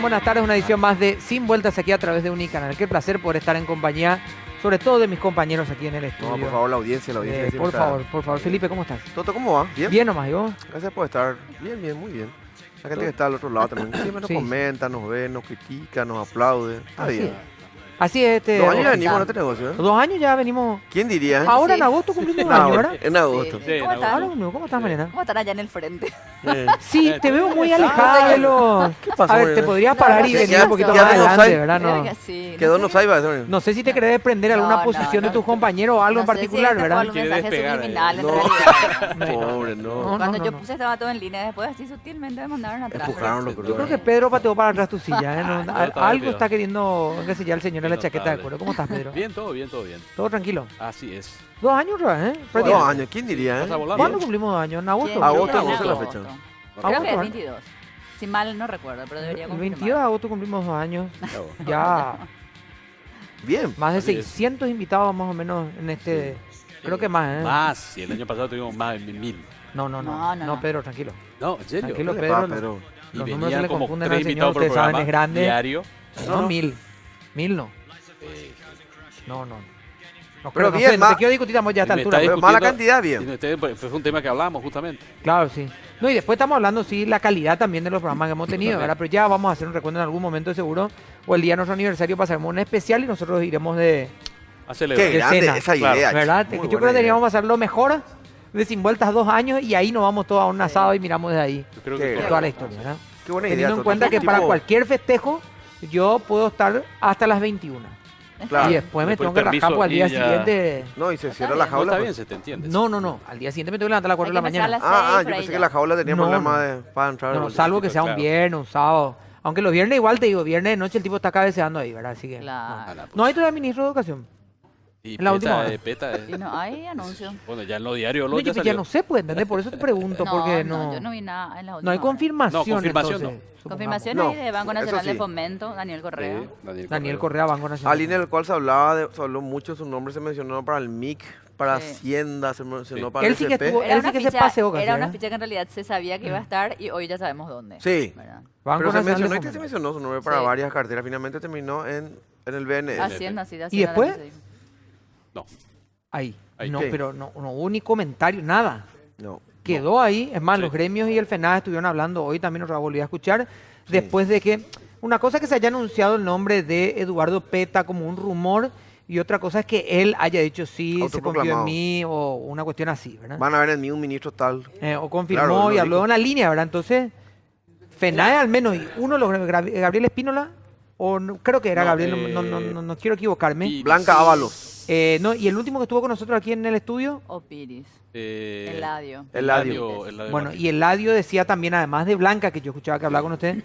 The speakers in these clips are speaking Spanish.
Buenas tardes, una edición más de Sin Vueltas aquí a través de Unicanal. Qué placer poder estar en compañía, sobre todo de mis compañeros aquí en el estudio. No, por favor, la audiencia. Por favor. Felipe, ¿cómo estás? Toto, ¿cómo va? ¿Bien? Bien nomás, ¿y vos? Gracias por estar. Bien, muy bien. La gente que está al otro lado también siempre nos comenta, nos ve, nos critica, nos aplaude. Está bien. Así es. 2 años ya venimos en este negocio, ¿eh? 2 años ya venimos. ¿Quién diría? Ahora en agosto cumplimos 2 años, ¿verdad? En agosto. Sí, ¿cómo estás? ¿Cómo estás, Mariana? ¿Cómo están allá en el frente? Sí, te veo muy alejada de los... ¿Qué pasó? A ver, te podrías parar y venir un poquito más adelante, ¿verdad? No. Quedó no saiba. No sé si te querés desprender alguna posición de tus compañeros o algo en particular, ¿verdad? Los mensajes subliminales, en realidad. Pobre, no. Cuando yo puse estaba todo en línea, después así sutilmente me mandaron atrás. Empujaron los Yo creo que Pedro pateó para atrás tu silla, ¿eh? Algo está queriendo encasillar el señor en la chaqueta de cuero. ¿Cómo estás, Pedro? Bien, todo bien. ¿Todo tranquilo? Así es. 2 años, ¿eh? 2 años, ¿quién diría? Pasa volando. ¿Cuándo cumplimos 2 años? ¿En agosto? Agosto, no sé la fecha. Creo que es 22. Si mal no recuerdo, pero debería El confirmar. 22 de agosto cumplimos 2 años. Ya Bien. más de Así es. 600 invitados más o menos en este... Creo que más, ¿eh? Más, y el año pasado tuvimos más de 1000. No, Pedro, tranquilo. No, en serio. Tranquilo, ¿Qué le pasa, Pedro. Pedro? Y Los números se venían le como confunden 3 al señor, invitados por ustedes saben, programa es grande. diario. No, 1000. 1000 no. No. Pero No bien, sé, no te quiero discutir ya a esta Me altura. está Pero mala discutiendo- cantidad, bien. Fue un tema que hablamos justamente. Claro, sí. No, y después estamos hablando, sí, la calidad también de los programas que hemos tenido, ¿verdad? Pero ya vamos a hacer un recuento en algún momento seguro. O el día de nuestro aniversario pasaremos un especial y nosotros iremos de Qué Celebrar. grande cena, esa claro, idea. ¿verdad? Muy Yo buena creo que idea. deberíamos pasar lo mejor de Sin Vueltas 2 años y ahí nos vamos todos a un asado y miramos de ahí Yo creo Qué que de bien. toda la historia, ¿verdad? Qué buena idea. Teniendo en Toto. cuenta que Tipo- para cualquier festejo yo puedo estar hasta las 21. Claro. Y después me Después tengo que permiso rascar por al día y ya- siguiente. No, y se cierra bien. la no jaula. está pues. bien, se te entiende. No. Al día siguiente me tengo que levantar a las 4 de la Hay que empezar a mañana. las 6 Yo por ahí pensé ya. que la jaula tenía No, problemas no. para entrar. No, al- salvo que sea un claro. viernes, un sábado. Aunque los viernes igual te digo, viernes de noche el tipo está cabeceando ahí, ¿verdad? Así que. Claro. No hay todavía ministro de Educación. Y en la última hora. Peta, Y no hay anuncio. bueno, ya en los diarios No, lo yo ya ya salió. no sé, pues, ¿entendés? Por eso te pregunto, porque no. Yo no vi nada en la No última hay hora. confirmación. No, confirmación entonces, supongamos. Confirmación No, ahí de Banco eso Nacional de sí. Fomento, Daniel Correa. Sí, Daniel Correa, Banco Nacional. Al INE, del cual se habló mucho, su nombre se mencionó para el MIC, para Sí. Hacienda, se mencionó Sí. para Él el sí que SP. estuvo- Él sí que se paseó casi, era una ¿eh? ficha que en realidad se sabía que iba a estar y hoy ya sabemos dónde. Sí. ¿verdad? Banco Pero se Nacional de mencionó, y Fomento. se mencionó su nombre para Sí. varias carteras. Finalmente terminó en el BNS. Hacienda, sí, de ¿Y Hacienda después? también se dijo. No. Ahí. Ahí. No, ¿Qué? pero no hubo ni comentario, nada. No. Quedó ahí. Es más, Sí. los gremios y el FENAD estuvieron hablando hoy, también nos va a volver a escuchar, después de que una cosa que se haya anunciado el nombre de Eduardo Peta como un rumor y otra cosa es que él haya dicho sí, se confió en Autoproclamado. mí o una cuestión así, ¿verdad? Van a ver en mí un ministro tal. O confirmó Claro, él y lo habló dijo. en la línea, ¿verdad? Entonces, FENAD al menos, y uno lo Gabriel Espínola, o creo que era No, Gabriel, no quiero equivocarme. Y- Blanca Ábalos. No, y el último que estuvo con nosotros aquí en el estudio, O Piris, Eh, Eladio. Eladio. bueno, y Eladio decía también, además de Blanca, que yo escuchaba que hablaba con usted,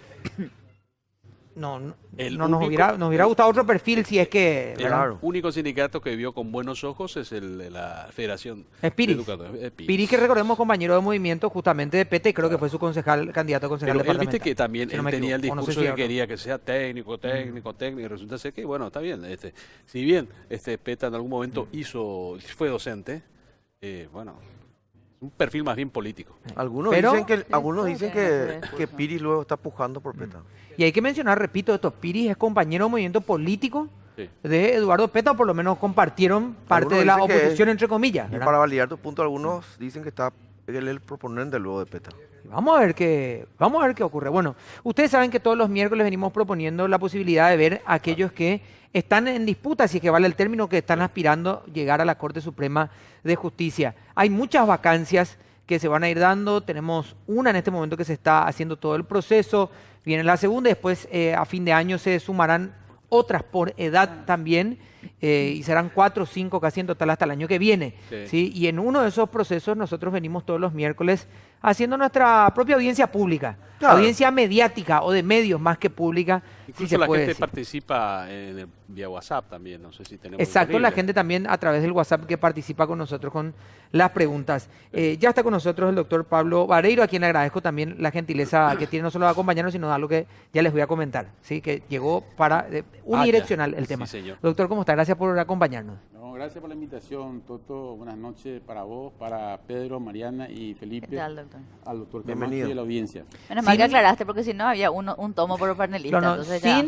no El nos único- hubiera gustado otro perfil si es que, El ¿verdad? Claro. único sindicato que vio con buenos ojos es el de la Federación Es Piris. de Educadores. Es Piri, que recordemos compañero de movimiento justamente de PT, creo que fue su concejal, candidato a concejal Pero él viste departamental. que también si no él me tenía el equivoco, o no sé discurso si que era otro. quería que sea técnico, y resulta ser que, bueno, está bien. Si bien Peta en algún momento fue docente, bueno, un perfil más bien político. Algunos Pero- dicen que, Sí, algunos sí, dicen sí, no se que disculpa. Piris luego está pujando por Peta. Y hay que mencionar, repito, esto, Piris es compañero de movimiento político Sí. de Eduardo Peta, o por lo menos compartieron parte Algunos de la dicen que- oposición, entre comillas. Y ¿verdad? para validar tu punto, algunos dicen que está él es el proponente luego de Peta. Vamos a ver qué ocurre. Bueno, ustedes saben que todos los miércoles venimos proponiendo la posibilidad de ver a aquellos que están en disputa, si es que vale el término, que están aspirando a llegar a la Corte Suprema de Justicia. Hay muchas vacancias que se van a ir dando. Tenemos una en este momento que se está haciendo todo el proceso. Viene la segunda y después a fin de año se sumarán otras por edad también. Y serán 4 o 5 casi en total hasta el año que viene. Sí. ¿Sí? Y en uno de esos procesos nosotros venimos todos los miércoles haciendo nuestra propia audiencia pública, Claro. audiencia mediática o de medios más que pública, si Incluso se la puede gente decir. participa vía WhatsApp también, no sé si tenemos Exacto, la disponible. gente también a través del WhatsApp que participa con nosotros con las preguntas. Ya está con nosotros el doctor Pablo Vareiro, a quien le agradezco también la gentileza que tiene no solo de acompañarnos, sino de algo que ya les voy a comentar, ¿sí? Que llegó para unidireccional el tema. Sí, señor. Doctor, ¿cómo está? Gracias por acompañarnos. No, gracias por la invitación, Toto. Buenas noches para vos, para Pedro, Mariana y Felipe. ¿Qué tal, doctor? Al doctor Bienvenido. Camacho y a la audiencia. Menos mal Sin- que aclaraste, porque si no había un tomo por panelista. No, no, Entonces ya.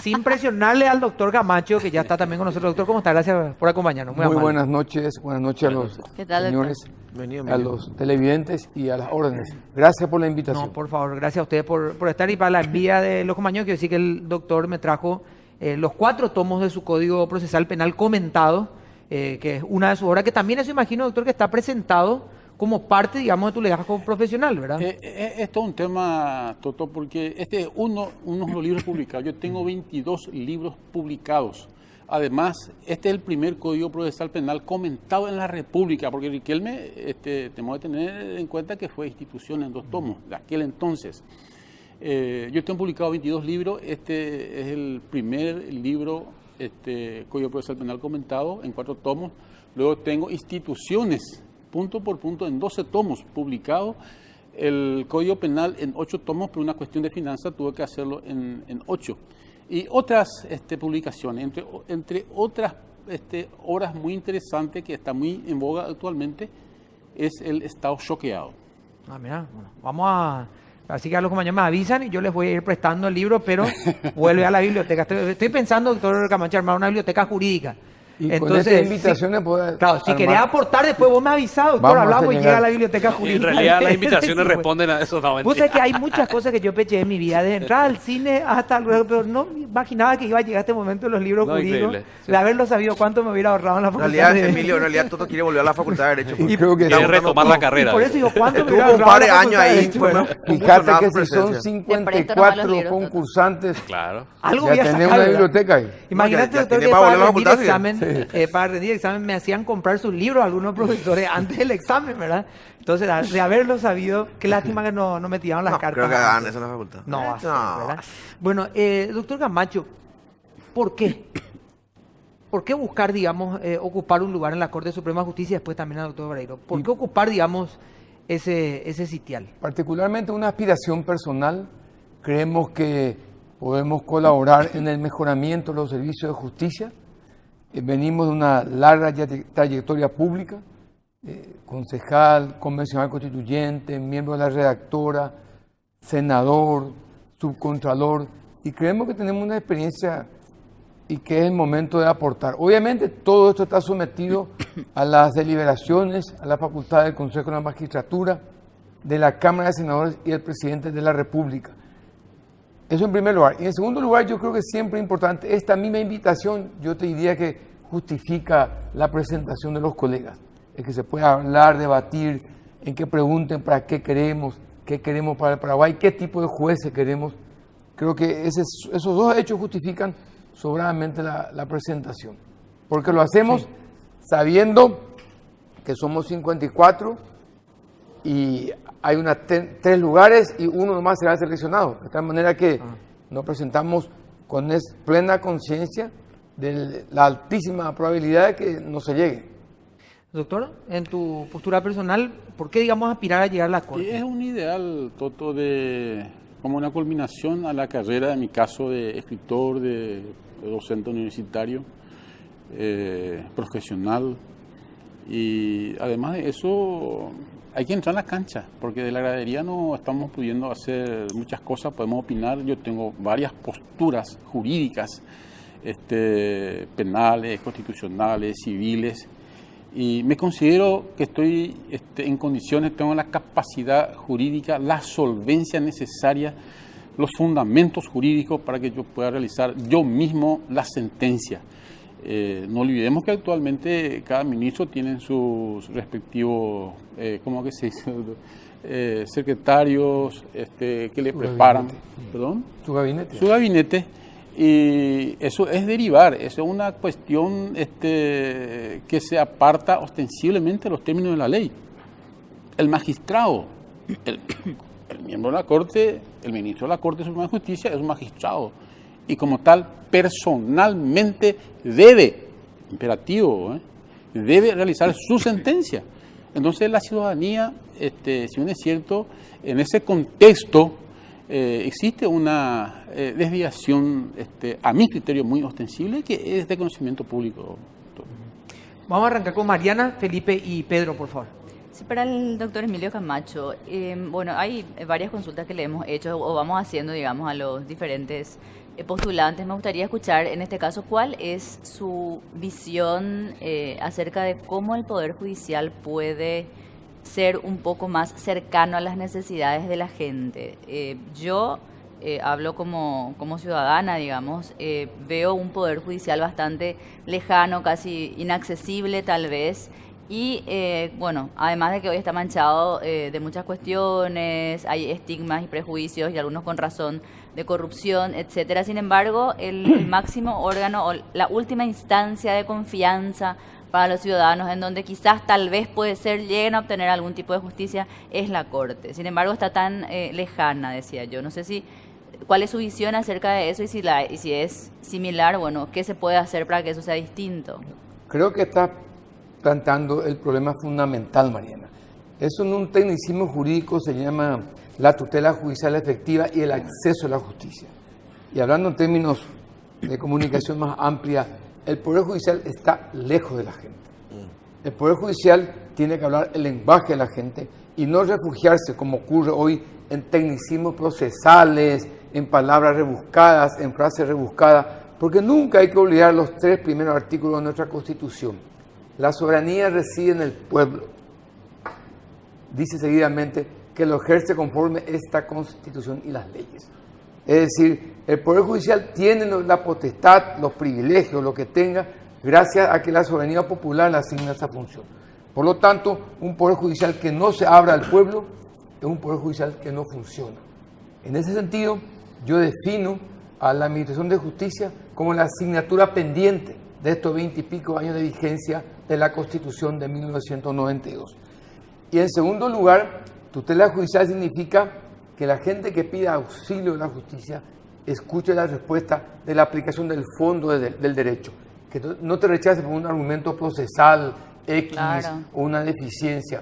sin presionarle al doctor Camacho, que ya está también con nosotros. Doctor, ¿cómo está? Gracias por acompañarnos. Muy Muy amable. buenas noches a los ¿Qué tal, señores, Bienvenido, a bienvenido. los televidentes y a las órdenes. Gracias por la invitación. No, por favor, gracias a ustedes por estar. Y para la envidia de los compañeros, quiero decir que el doctor me trajo los 4 tomos de su Código Procesal Penal comentado, que es una de sus obras, que también eso imagino, doctor, que está presentado como parte, digamos, de tu legajo profesional, ¿verdad? Esto es un tema, Toto, porque este es uno de los libros publicados. Yo tengo 22 libros publicados. Además, este es el primer Código Procesal Penal comentado en la República, porque Riquelme, tenemos que tener en cuenta que fue institución en 2 tomos de aquel entonces. Yo tengo publicado 22 libros, este es el primer libro, Código Procesal Penal comentado en 4 tomos. Luego tengo instituciones, punto por punto, en 12 tomos publicados. El Código Penal en 8 tomos, por una cuestión de finanzas tuve que hacerlo en 8. Y otras publicaciones, entre otras obras muy interesantes que está muy en boga actualmente, es el Estado choqueado. Ah, mira, bueno, vamos a... Así que a los compañeros me avisan y yo les voy a ir prestando el libro, pero vuelve a la biblioteca. Estoy pensando, doctor Camacho, armar una biblioteca jurídica. Y con estas invitaciones si, puede claro, si armar- querés aportar, después vos me avisás, doctor, Vamos a hablamos y llegar. llega a la biblioteca jurídica. En realidad las invitaciones Sí, pues. responden a eso. No, Vos mentira. sabés que hay muchas cosas que yo peché en mi vida, desde entrar al cine hasta luego, pero no imaginaba que iba a llegar este momento de los libros No, jurídicos. increíble. De haberlo sabido, cuánto me hubiera ahorrado en la En facultad. realidad, de- Emilio, en realidad Toto quiere volver a la Facultad de Derecho. Y creo que Quiere Está retomar buscando la todo. carrera. Y por eso digo, ¿cuánto me Estuvo hubiera un ahorrado par de en la años facultad de ahí. Derecho? Fue Bueno, Fíjate que su si son presencia. Te presto nomás los 54 libros, Toto. concursantes, Claro. algo ya voy a tenés sacar, una ¿verdad? biblioteca ahí. Imagínate, ya doctor, tiene que para para volver a la rendir facultad, examen, para rendir examen me hacían comprar sus libros a algunos profesores antes del examen, ¿verdad? Entonces, de haberlo sabido, qué lástima que no me tiraron las No, cartas. creo que hagan antes. eso en la facultad. No va a ser, No. ¿verdad? Bueno, doctor Camacho, ¿por qué? ¿Por qué buscar, digamos, ocupar un lugar en la Corte Suprema de Justicia y después también al doctor Vareiro? ¿Por qué ocupar, digamos, ese sitial? Particularmente una aspiración personal, creemos que podemos colaborar en el mejoramiento de los servicios de justicia. Venimos de una larga trayectoria pública, concejal, convencional constituyente, miembro de la redactora, senador, subcontralor, y creemos que tenemos una experiencia y que es el momento de aportar. Obviamente todo esto está sometido a las deliberaciones, a la facultad del Consejo de la Magistratura, de la Cámara de Senadores y del Presidente de la República. Eso en primer lugar. Y en segundo lugar, yo creo que siempre es importante, esta misma invitación, yo te diría que justifica la presentación de los colegas. Es que se pueda hablar, debatir, en que pregunten para qué queremos para el Paraguay, qué tipo de jueces queremos. Creo que esos 2 hechos justifican sobradamente la presentación. Porque lo hacemos sabiendo que somos 54 y hay 3 lugares y uno nomás será seleccionado. De tal manera que nos presentamos con plena conciencia de la altísima probabilidad de que no se llegue. Doctor, en tu postura personal, ¿por qué, digamos, aspirar a llegar a la Y Corte? es un ideal, Toto, como una culminación a la carrera, en mi caso, de escritor, de docente universitario, profesional. Y además de eso, hay que entrar en la cancha, porque de la gradería no estamos pudiendo hacer muchas cosas, podemos opinar. Yo tengo varias posturas jurídicas, penales, constitucionales, civiles, y me considero que estoy en condiciones, tengo la capacidad jurídica, la solvencia necesaria, los fundamentos jurídicos para que yo pueda realizar yo mismo la sentencia. No olvidemos que actualmente cada ministro tiene sus respectivos, ¿cómo que se dice? Secretarios que le preparan, ¿perdón? Su gabinete. Su gabinete. Y eso es derivar, eso es una cuestión que se aparta ostensiblemente de los términos de la ley. El magistrado, el miembro de la Corte, el ministro de la Corte Suprema de Justicia es un magistrado y como tal personalmente debe, imperativo, debe realizar su sentencia. Entonces la ciudadanía, si bien es cierto, en ese contexto existe una desviación, a mi criterio, muy ostensible, que es de conocimiento público. Vamos a arrancar con Mariana, Felipe y Pedro, por favor. Sí, para el doctor Emilio Camacho, bueno, hay varias consultas que le hemos hecho o vamos haciendo, digamos, a los diferentes postulantes. Me gustaría escuchar, en este caso, cuál es su visión acerca de cómo el Poder Judicial puede ser un poco más cercano a las necesidades de la gente. Yo hablo como ciudadana, digamos, veo un Poder Judicial bastante lejano, casi inaccesible tal vez. Y bueno, además de que hoy está manchado de muchas cuestiones, hay estigmas y prejuicios y algunos con razón de corrupción, etcétera. Sin embargo, el máximo órgano o la última instancia de confianza para los ciudadanos, en donde quizás tal vez puede ser lleguen a obtener algún tipo de justicia, es la Corte. Sin embargo, está tan lejana, decía yo. No sé si cuál es su visión acerca de eso y si es similar, bueno, qué se puede hacer para que eso sea distinto. Creo que está planteando el problema fundamental, Mariana. Eso en un tecnicismo jurídico se llama la tutela judicial efectiva y el acceso a la justicia. Y hablando en términos de comunicación más amplia, el Poder Judicial está lejos de la gente. El Poder Judicial tiene que hablar el lenguaje de la gente y no refugiarse, como ocurre hoy, en tecnicismos procesales, en palabras rebuscadas, en frases rebuscadas, porque nunca hay que olvidar los 3 primeros artículos de nuestra Constitución. La soberanía reside en el pueblo. Dice seguidamente que lo ejerce conforme esta Constitución y las leyes. Es decir, el Poder Judicial tiene la potestad, los privilegios, lo que tenga, gracias a que la soberanía popular le asigna esa función. Por lo tanto, un Poder Judicial que no se abra al pueblo es un Poder Judicial que no funciona. En ese sentido, yo defino a la Administración de Justicia como la asignatura pendiente de estos 20 y pico años de vigencia de la Constitución de 1992. Y en segundo lugar, tutela judicial significa que la gente que pida auxilio de la justicia escuche la respuesta de la aplicación del fondo del derecho, que no te rechace por un argumento procesal X o una deficiencia.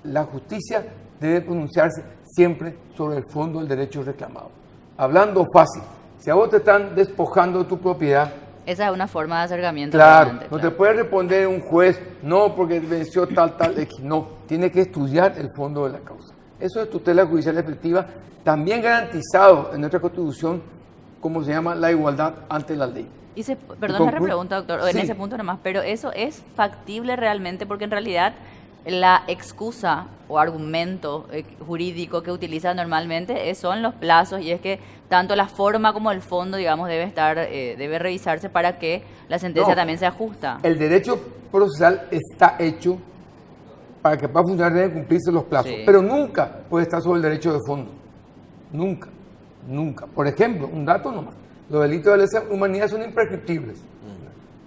La justicia debe pronunciarse siempre sobre el fondo del derecho reclamado. Hablando fácil, si a vos te están despojando de tu propiedad, esa es una forma de acercamiento. Claro, no te puede responder un juez, no, porque venció tal, X. No, tiene que estudiar el fondo de la causa. Eso es tutela judicial efectiva, también garantizado en nuestra Constitución, como se llama la igualdad ante la ley. Perdón la repregunta, doctor, en ese punto nomás, pero ¿eso es factible realmente? Porque en realidad la excusa o argumento jurídico que utilizan normalmente son los plazos, y es que tanto la forma como el fondo, digamos, debe revisarse para que la sentencia también sea justa. El derecho procesal está hecho para que pueda funcionar, deben cumplirse los plazos, pero nunca puede estar sobre el derecho de fondo. Nunca, nunca. Por ejemplo, un dato nomás, los delitos de lesa humanidad son imprescriptibles.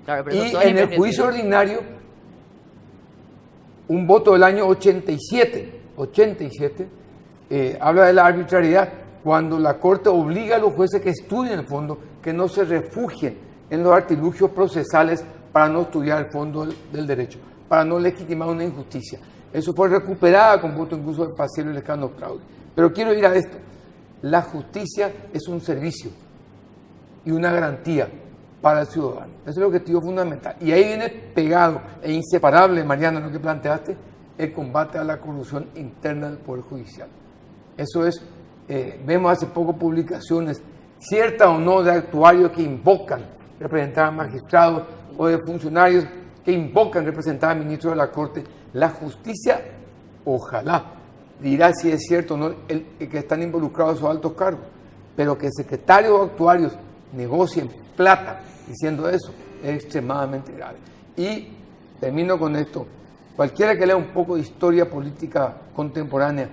Claro, pero y en el juicio ordinario, un voto del año 87, habla de la arbitrariedad, cuando la Corte obliga a los jueces que estudien el fondo, que no se refugien en los artilugios procesales para no estudiar el fondo del derecho, para no legitimar una injusticia. Eso fue recuperada con voto incluso del Pacielo y Lescano Fraude. Pero quiero ir a esto. La justicia es un servicio y una garantía para el ciudadano. Ese es el objetivo fundamental. Y ahí viene pegado e inseparable, Mariana, lo que planteaste, el combate a la corrupción interna del Poder Judicial. Eso es, vemos hace poco publicaciones, ciertas o no, de actuarios que invocan representar a magistrados o de funcionarios que invocan representar al ministro de la Corte. La justicia, ojalá, dirá si es cierto o no el que están involucrados esos altos cargos, pero que secretarios o actuarios negocien plata diciendo eso es extremadamente grave. Y termino con esto. Cualquiera que lea un poco de historia política contemporánea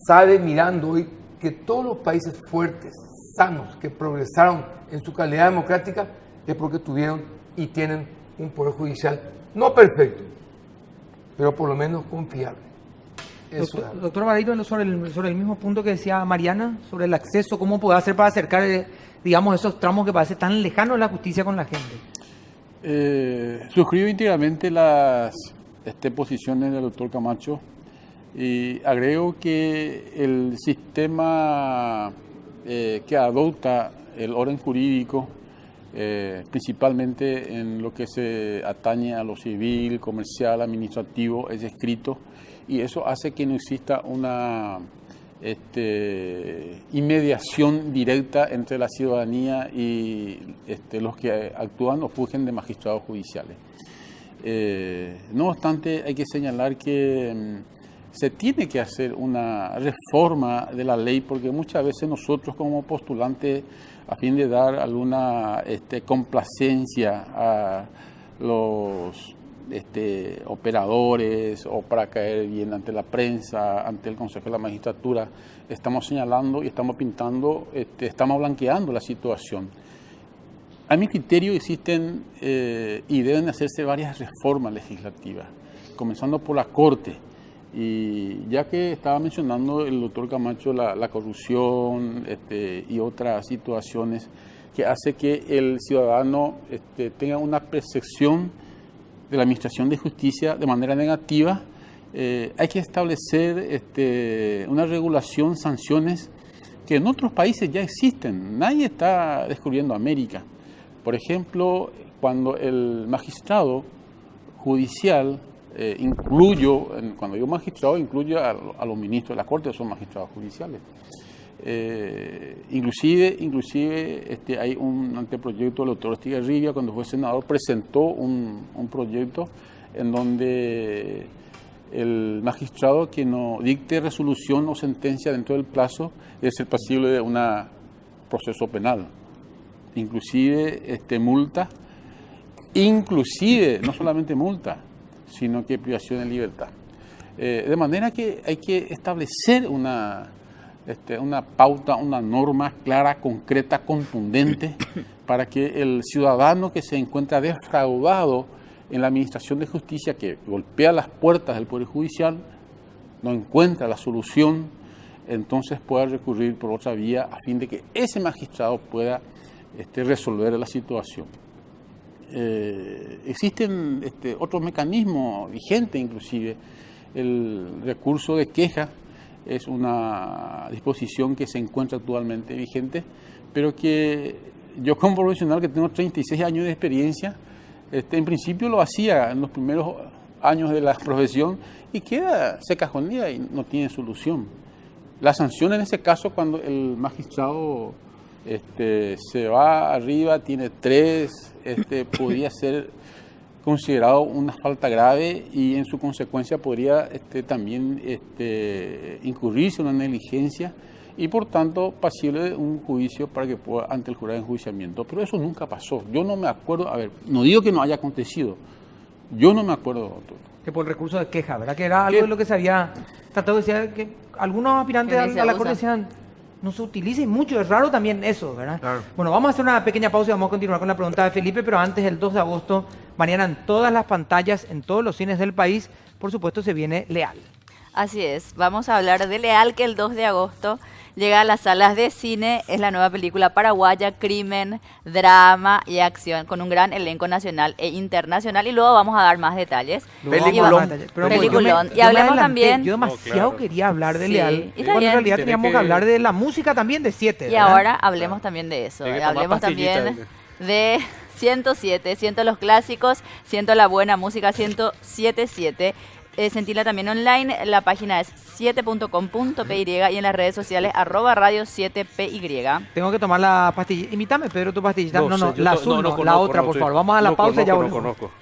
sabe, mirando hoy, que todos los países fuertes, sanos, que progresaron en su calidad democrática es porque tuvieron y tienen un poder judicial no perfecto, pero por lo menos confiable. Doctor Margarito, sobre el mismo punto que decía Mariana, sobre el acceso, ¿cómo puede hacer para acercar, digamos, esos tramos que parecen tan lejanos la justicia con la gente? Suscribo íntegramente las posiciones del doctor Camacho y agrego que el sistema que adopta el orden jurídico principalmente en lo que se atañe a lo civil, comercial, administrativo, es escrito, y eso hace que no exista una inmediación directa entre la ciudadanía y los que actúan o fungen de magistrados judiciales. No obstante, hay que señalar que se tiene que hacer una reforma de la ley, porque muchas veces nosotros como postulantes, a fin de dar alguna complacencia a los operadores o para caer bien ante la prensa, ante el Consejo de la Magistratura, estamos señalando y estamos pintando, estamos blanqueando la situación. A mi criterio existen y deben hacerse varias reformas legislativas, comenzando por la Corte. Y ya que estaba mencionando el doctor Camacho la corrupción y otras situaciones que hace que el ciudadano tenga una percepción de la Administración de Justicia de manera negativa, hay que establecer una regulación, sanciones que en otros países ya existen. Nadie está descubriendo América. Por ejemplo, cuando el magistrado judicial cuando digo magistrado, incluyo a los ministros de la Corte, son magistrados judiciales. Inclusive hay un anteproyecto del doctor Estigarribia, cuando fue senador, presentó un proyecto en donde el magistrado que no dicte resolución o sentencia dentro del plazo debe ser pasible de un proceso penal, inclusive multa, inclusive no solamente multa, sino que privación de libertad. De manera que hay que establecer una pauta, una norma clara, concreta, contundente, para que el ciudadano que se encuentra defraudado en la Administración de Justicia, que golpea las puertas del Poder Judicial, no encuentra la solución, entonces pueda recurrir por otra vía a fin de que ese magistrado pueda resolver la situación. Existen otros mecanismos vigentes, inclusive el recurso de queja es una disposición que se encuentra actualmente vigente, pero que yo como profesional que tengo 36 años de experiencia, en principio lo hacía en los primeros años de la profesión y se cajonea y no tiene solución. La sanción en ese caso, cuando el magistrado se va arriba, tiene 3, podría ser considerado una falta grave y en su consecuencia podría también incurrirse en una negligencia y por tanto pasible de un juicio para que pueda ante el jurado de enjuiciamiento. Pero eso nunca pasó. Yo no me acuerdo, no digo que no haya acontecido, yo no me acuerdo, doctor. Que por recurso de queja, ¿verdad? Que era algo de lo que se había tratado de decir, que algunos aspirantes a la Corte decían, no se utiliza y mucho, es raro también eso, ¿verdad? Claro. Bueno, vamos a hacer una pequeña pausa y vamos a continuar con la pregunta de Felipe, pero antes, el 2 de agosto, mañana en todas las pantallas, en todos los cines del país, por supuesto, se viene Leal. Así es, vamos a hablar de Leal, que el 2 de agosto llega a las salas de cine. Es la nueva película paraguaya, crimen, drama y acción, con un gran elenco nacional e internacional. Y luego vamos a dar más detalles. Peliculón. Y hablemos también... Yo demasiado quería hablar de Leal, cuando en realidad teníamos que hablar de la música también de 7. Y ahora hablemos también de eso. Hablemos también de 107, 100 los clásicos, 100 la buena música, 107.7. Sentirla también online, la página es 7.com.py y en las redes sociales @radio7py. Tengo que tomar la pastilla. Imítame, Pedro, tu pastillita. No, la azul, no, la otra, por favor. Vamos a la pausa y ya volvemos. No conozco.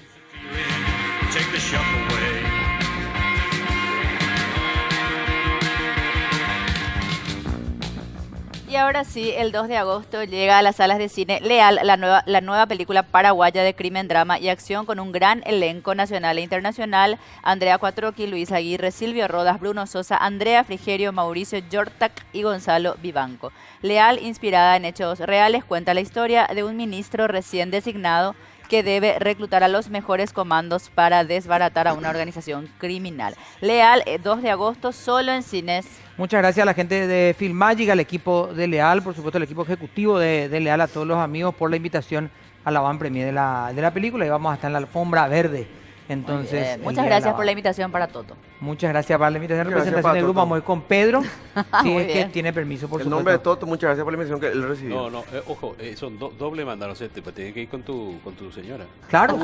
Y ahora sí, el 2 de agosto llega a las salas de cine Leal, la nueva película paraguaya de crimen, drama y acción con un gran elenco nacional e internacional. Andrea Cuatroqui, Luis Aguirre, Silvio Rodas, Bruno Sosa, Andrea Frigerio, Mauricio Yortac y Gonzalo Vivanco. Leal, inspirada en hechos reales, cuenta la historia de un ministro recién designado que debe reclutar a los mejores comandos para desbaratar a una organización criminal. Leal, 2 de agosto, solo en cines. Muchas gracias a la gente de Filmagic, al equipo de Leal, por supuesto al equipo ejecutivo de Leal, a todos los amigos por la invitación a la van premier de la película. Y vamos a estar en la alfombra verde Entonces, Muy bien. el Muchas día de gracias por boda. la invitación para Toto. Muchas gracias por la invitación de Gracias, representación del Pato. grupo. Vamos a ir con Pedro, si Muy es que bien. tiene permiso, por El supuesto. nombre de Toto, muchas gracias por la invitación que él recibió. No, ojo, son doble mandaron, pues tienes que ir con tu señora. Claro,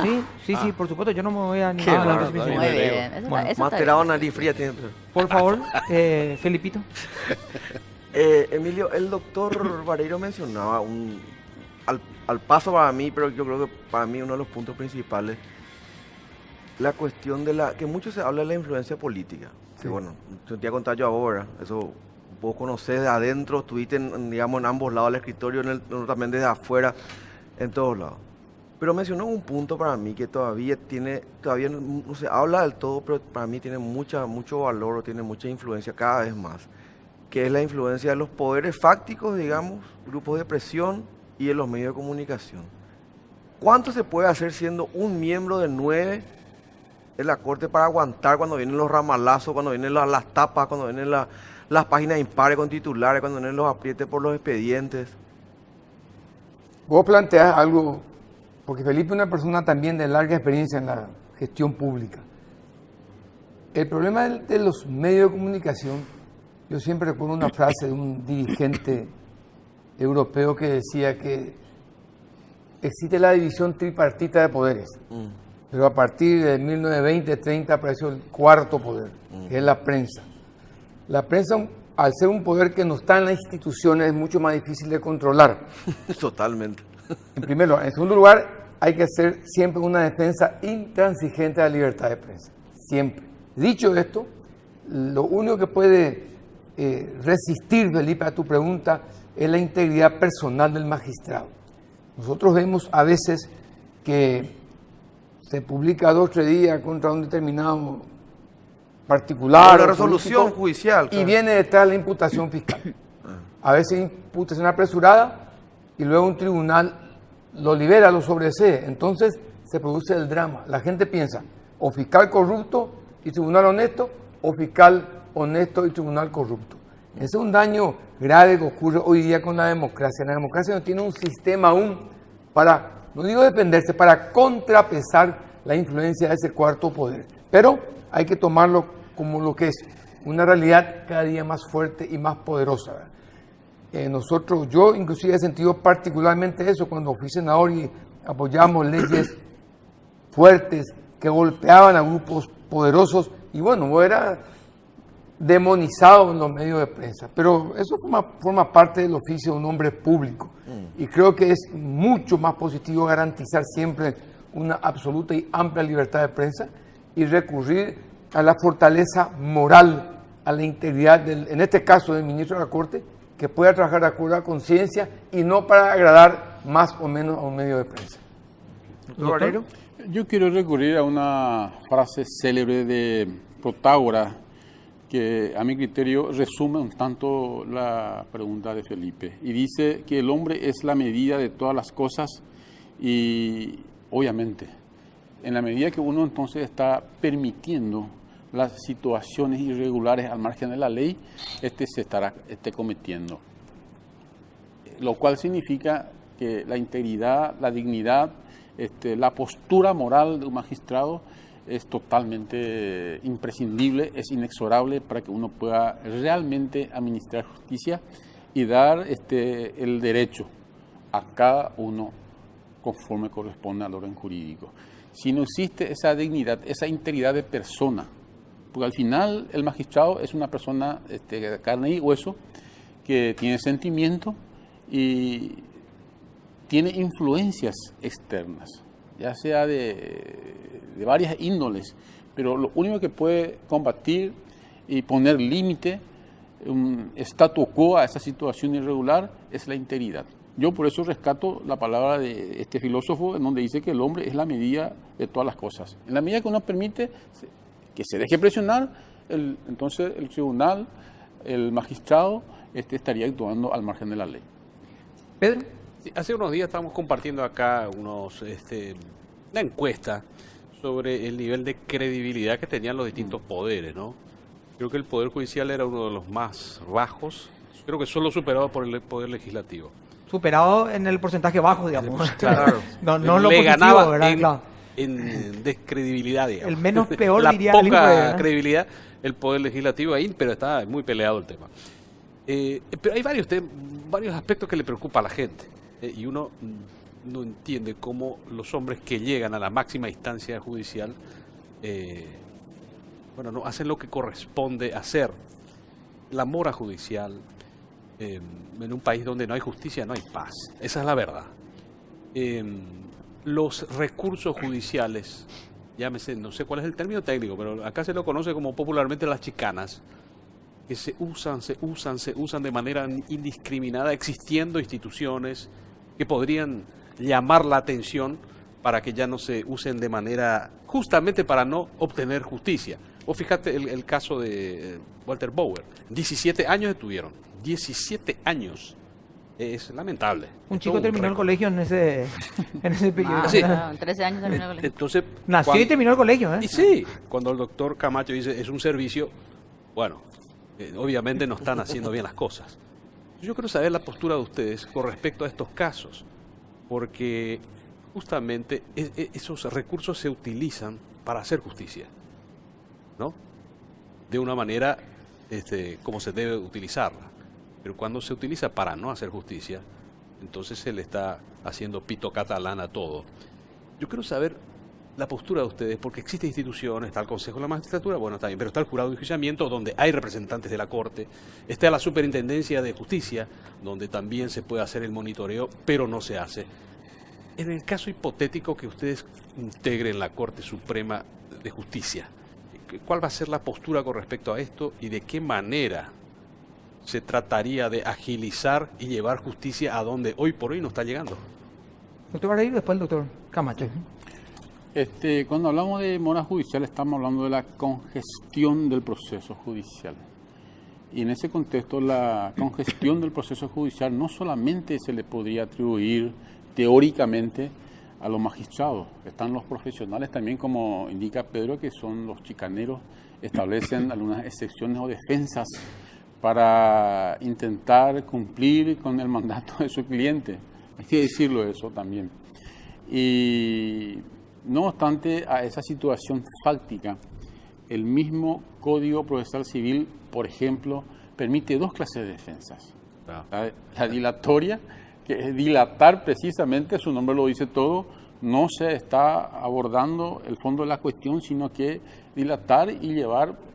sí, por supuesto. Yo no me voy a Qué ningún lado bárbaro, sin mi está Muy señora. bien. bien. Eso Bueno, eso Más está tirado bien. nariz fría tiene. Por favor, Felipito. Emilio, el doctor Vareiro mencionaba al paso para mí, pero yo creo que para mí uno de los puntos principales, la cuestión que mucho se habla de la influencia política. Que bueno, te voy a contar yo ahora, eso vos conocés de adentro, estuviste digamos, en ambos lados del escritorio, también desde afuera, en todos lados. Pero mencionó un punto para mí que todavía no se habla del todo, pero para mí tiene mucho valor o tiene mucha influencia cada vez más, que es la influencia de los poderes fácticos, digamos, grupos de presión y de los medios de comunicación. ¿Cuánto se puede hacer siendo un miembro de 9 de la Corte para aguantar cuando vienen los ramalazos, cuando vienen las tapas, cuando vienen las páginas impares con titulares, cuando vienen los aprietes por los expedientes? Vos planteás algo, porque Felipe es una persona también de larga experiencia en la gestión pública. El problema de los medios de comunicación, yo siempre recuerdo una frase de un dirigente europeo que decía que existe la división tripartita de poderes, pero a partir de 1920-30 apareció el cuarto poder, que es la prensa. La prensa, al ser un poder que no está en las instituciones, es mucho más difícil de controlar. Totalmente. En primer lugar. En segundo lugar, hay que hacer siempre una defensa intransigente de la libertad de prensa. Siempre. Dicho esto, lo único que puede resistir, Felipe, a tu pregunta, es la integridad personal del magistrado. Nosotros vemos a veces que se publica 2 o 3 días contra un determinado particular. Una o resolución político, judicial. Y claro. viene detrás la imputación fiscal. A veces imputación apresurada y luego un tribunal lo libera, lo sobresee. Entonces se produce el drama. La gente piensa, o fiscal corrupto y tribunal honesto, o fiscal honesto y tribunal corrupto. Ese es un daño grave que ocurre hoy día con la democracia. La democracia no tiene un sistema aún para, no digo defenderse, para contrapesar la influencia de ese cuarto poder. Pero hay que tomarlo como lo que es, una realidad cada día más fuerte y más poderosa. Yo inclusive he sentido particularmente eso cuando fui senador y apoyamos leyes fuertes que golpeaban a grupos poderosos y bueno, era demonizado en los medios de prensa, pero eso forma parte del oficio de un hombre público y creo que es mucho más positivo garantizar siempre una absoluta y amplia libertad de prensa y recurrir a la fortaleza moral, a la integridad, en este caso del ministro de la Corte, que pueda trabajar de acuerdo a conciencia y no para agradar más o menos a un medio de prensa. ¿Doctor Vareiro? Yo quiero recurrir a una frase célebre de Protágoras que a mi criterio resume un tanto la pregunta de Felipe y dice que el hombre es la medida de todas las cosas y obviamente en la medida que uno entonces está permitiendo las situaciones irregulares al margen de la ley, se estará cometiendo. Lo cual significa que la integridad, la dignidad, la postura moral de un magistrado es totalmente imprescindible, es inexorable para que uno pueda realmente administrar justicia y dar el derecho a cada uno conforme corresponde al orden jurídico. Si no existe esa dignidad, esa integridad de persona, porque al final el magistrado es una persona de carne y hueso que tiene sentimiento y tiene influencias externas, ya sea de varias índoles, pero lo único que puede combatir y poner límite, un statu quo a esa situación irregular es la integridad. Yo por eso rescato la palabra de este filósofo en donde dice que el hombre es la medida de todas las cosas. En la medida que uno permite que se deje presionar, entonces el tribunal, el magistrado, estaría actuando al margen de la ley. Pedro. Sí, hace unos días estábamos compartiendo acá una encuesta sobre el nivel de credibilidad que tenían los distintos poderes, ¿no? Creo que el Poder Judicial era uno de los más bajos, creo que solo superado por el Poder Legislativo. Superado en el porcentaje bajo, digamos. Claro. no lo Le positivo, ganaba ¿verdad? en, Claro. en descredibilidad, digamos. El menos peor, la diría alguien, poca ¿verdad? credibilidad el Poder Legislativo ahí, pero está muy peleado el tema. Pero hay varios aspectos que le preocupa a la gente, y uno no entiende cómo los hombres que llegan a la máxima instancia judicial no hacen lo que corresponde hacer. La mora judicial, en un país donde no hay justicia, no hay paz. Esa es la verdad. Los recursos judiciales, llámese, no sé cuál es el término técnico, pero acá se lo conoce como popularmente las chicanas, que se usan de manera indiscriminada, existiendo instituciones que podrían llamar la atención para que ya no se usen de manera, justamente para no obtener justicia. O fíjate el caso de Walter Bauer, 17 años estuvieron, 17 años. Es lamentable. Un chico terminó el colegio en ese periodo. Ah, Sí. no, 13 años terminó el colegio. Entonces, Nació y terminó el colegio, ¿eh? Y sí, cuando el doctor Camacho dice es un servicio, bueno, obviamente no están haciendo bien las cosas. Yo quiero saber la postura de ustedes con respecto a estos casos, porque justamente esos recursos se utilizan para hacer justicia, ¿no? De una manera como se debe utilizarla. Pero cuando se utiliza para no hacer justicia, entonces se le está haciendo pito catalán a todo. Yo quiero saber la postura de ustedes, porque existen instituciones, está el Consejo de la Magistratura, bueno, está bien, pero está el Jurado de Enjuiciamiento, donde hay representantes de la Corte, está la Superintendencia de Justicia, donde también se puede hacer el monitoreo, pero no se hace. En el caso hipotético que ustedes integren la Corte Suprema de Justicia, ¿cuál va a ser la postura con respecto a esto y de qué manera se trataría de agilizar y llevar justicia a donde hoy por hoy no está llegando? Doctor Barreiro, después el doctor Camacho. Cuando hablamos de mora judicial estamos hablando de la congestión del proceso judicial. Y en ese contexto la congestión del proceso judicial no solamente se le podría atribuir teóricamente a los magistrados, están los profesionales también, como indica Pedro, que son los chicaneros, establecen algunas excepciones o defensas para intentar cumplir con el mandato de su cliente. Hay que decirlo eso también. Y no obstante a esa situación fáctica, el mismo Código Procesal Civil, por ejemplo, permite dos clases de defensas. La dilatoria, que es dilatar precisamente, su nombre lo dice todo, no se está abordando el fondo de la cuestión, sino que dilatar y llevar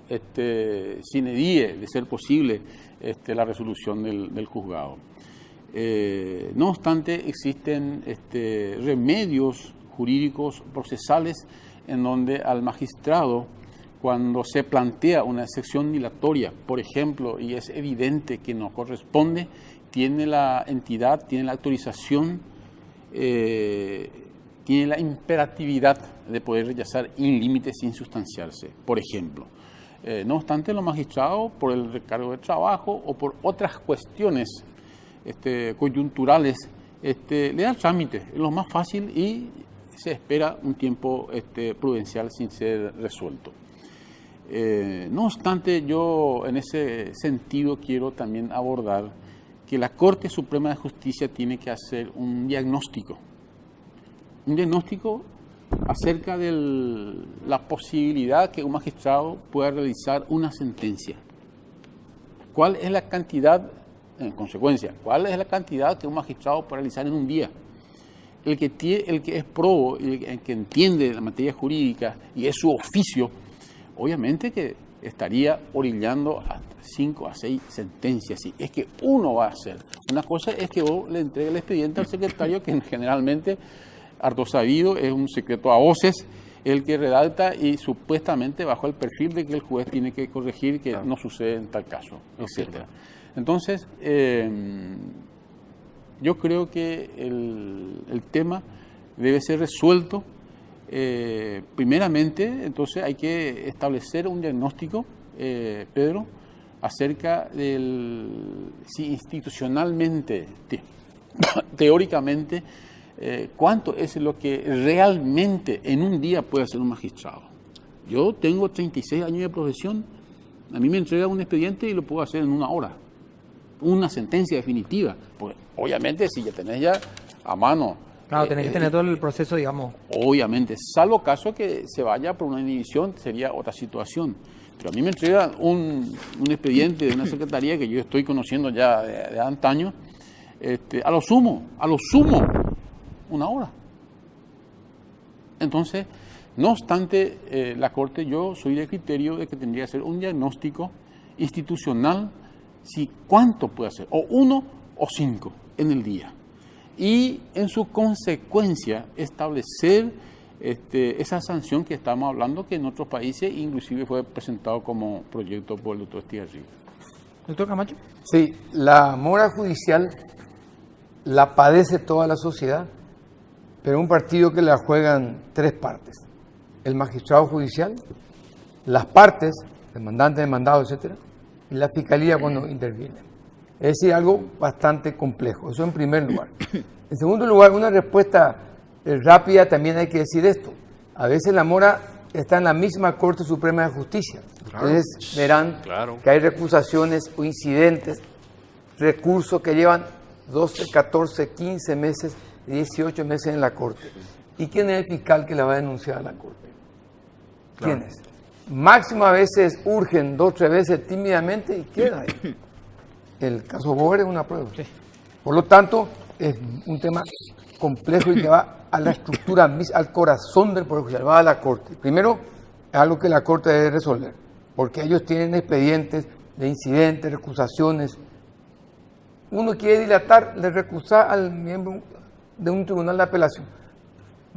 sine die, de ser posible, la resolución del juzgado. No obstante, existen remedios jurídicos procesales en donde al magistrado, cuando se plantea una excepción dilatoria, por ejemplo, y es evidente que no corresponde, tiene la entidad, tiene la autorización, tiene la imperatividad de poder rechazar in límite sin sustanciarse, por ejemplo. No obstante, los magistrados, por el recargo de trabajo o por otras cuestiones coyunturales, le dan trámite, es lo más fácil y se espera un tiempo prudencial sin ser resuelto. No obstante, yo en ese sentido quiero también abordar que la Corte Suprema de Justicia tiene que hacer un diagnóstico acerca de la posibilidad que un magistrado pueda realizar una sentencia. ¿Cuál es la cantidad, en consecuencia, cuál es la cantidad que un magistrado puede realizar en un día? El que es probo, el que entiende la materia jurídica y es su oficio, obviamente que estaría orillando a 5 a 6 sentencias. Si es que uno va a hacer. Una cosa es que vos le entregue el expediente al secretario, que generalmente, harto sabido, es un secreto a voces, el que redacta y supuestamente bajo el perfil de que el juez tiene que corregir que no sucede en tal caso, etc. Entonces, yo creo que el tema debe ser resuelto. Primeramente, entonces hay que establecer un diagnóstico, Pedro, acerca del si institucionalmente, teóricamente, cuánto es lo que realmente en un día puede hacer un magistrado. Yo tengo 36 años de profesión, a mí me entrega un expediente y lo puedo hacer en 1 hora, una sentencia definitiva. Pues obviamente si ya tenés ya a mano Claro, tenés que tener todo el proceso, digamos. Obviamente, salvo caso que se vaya por una inhibición, sería otra situación. Pero a mí me entrega un expediente de una secretaría que yo estoy conociendo ya de antaño, a lo sumo, una hora. Entonces, no obstante, la Corte, yo soy de criterio de que tendría que ser un diagnóstico institucional, si cuánto puede hacer, o 1 o 5 en el día. Y en su consecuencia establecer esa sanción que estamos hablando, que en otros países inclusive fue presentado como proyecto por el doctor Estigarribia. Doctor Camacho. Sí, la mora judicial la padece toda la sociedad, pero un partido que la juegan 3 partes. El magistrado judicial, las partes, demandante, demandado, etcétera, y la fiscalía cuando interviene. Es decir, algo bastante complejo. Eso en primer lugar. En segundo lugar, una respuesta rápida, también hay que decir esto. A veces la mora está en la misma Corte Suprema de Justicia. Ustedes verán que hay recusaciones o incidentes, recursos que llevan 12, 14, 15 meses, 18 meses en la Corte. ¿Y quién es el fiscal que la va a denunciar a la Corte? ¿Quién es? Máximo a veces urgen 2 o 3 veces tímidamente y queda ahí. El caso Boer es una prueba. Por lo tanto, es un tema complejo y que va a la estructura, al corazón del Poder Judicial, va a la Corte. Primero, es algo que la Corte debe resolver, porque ellos tienen expedientes de incidentes, recusaciones. Uno quiere dilatar, le recusa al miembro de un tribunal de apelación.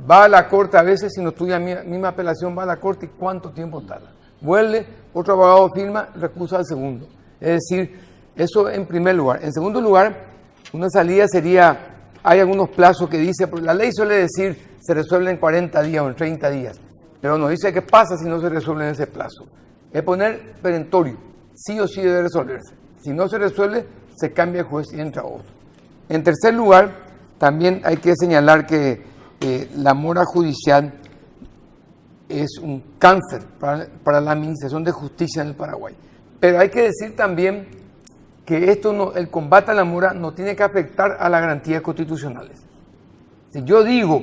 Va a la Corte a veces, si no estudia misma apelación, va a la Corte y ¿cuánto tiempo tarda? Vuelve, otro abogado firma, recusa al segundo. Es decir, eso en primer lugar. En segundo lugar, una salida sería, hay algunos plazos que dice, la ley suele decir se resuelve en 40 días o en 30 días, pero nos dice qué pasa si no se resuelve en ese plazo. Es poner perentorio, sí o sí debe resolverse. Si no se resuelve, se cambia el juez y entra otro. En tercer lugar, también hay que señalar que la mora judicial es un cáncer para la administración de justicia en el Paraguay. Pero hay que decir también que el combate a la mora no tiene que afectar a las garantías constitucionales. Si yo digo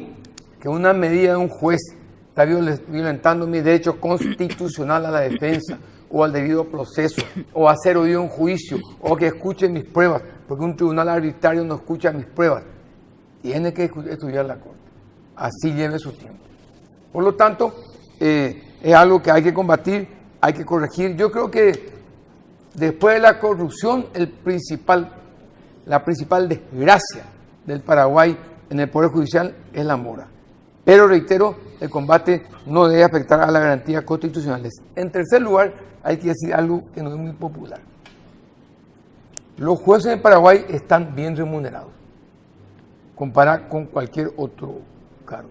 que una medida de un juez está violentando mi derecho constitucional a la defensa o al debido proceso, o a ser oído en juicio, o que escuchen mis pruebas, porque un tribunal arbitrario no escucha mis pruebas, tiene que estudiar la Corte. Así lleve su tiempo. Por lo tanto, es algo que hay que combatir, hay que corregir. Yo creo que después de la corrupción, la principal desgracia del Paraguay en el Poder Judicial es la mora. Pero reitero, el combate no debe afectar a las garantías constitucionales. En tercer lugar, hay que decir algo que no es muy popular. Los jueces en Paraguay están bien remunerados, comparado con cualquier otro cargo.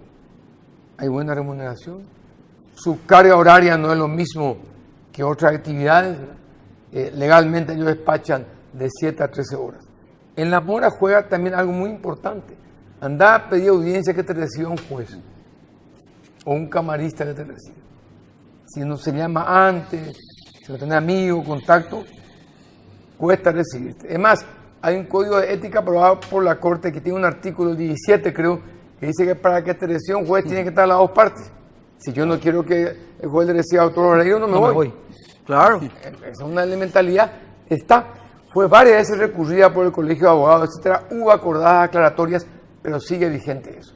Hay buena remuneración. Su carga horaria no es lo mismo que otras actividades. Legalmente ellos despachan de 7 a 13 horas. En la mora juega también algo muy importante. Anda a pedir audiencia que te reciba un juez o un camarista que te reciba. Si no se llama antes, si no tiene amigo, contacto, cuesta recibirte. Es más, hay un código de ética aprobado por la Corte que tiene un artículo 17, creo, que dice que para que te reciba un juez tiene que estar a las 2 partes. Si yo no quiero que el juez le reciba a otro horario, no me voy. Claro. Esa es una elementalidad. Fue varias veces recurrida por el Colegio de Abogados, etcétera. Hubo acordadas aclaratorias, pero sigue vigente eso.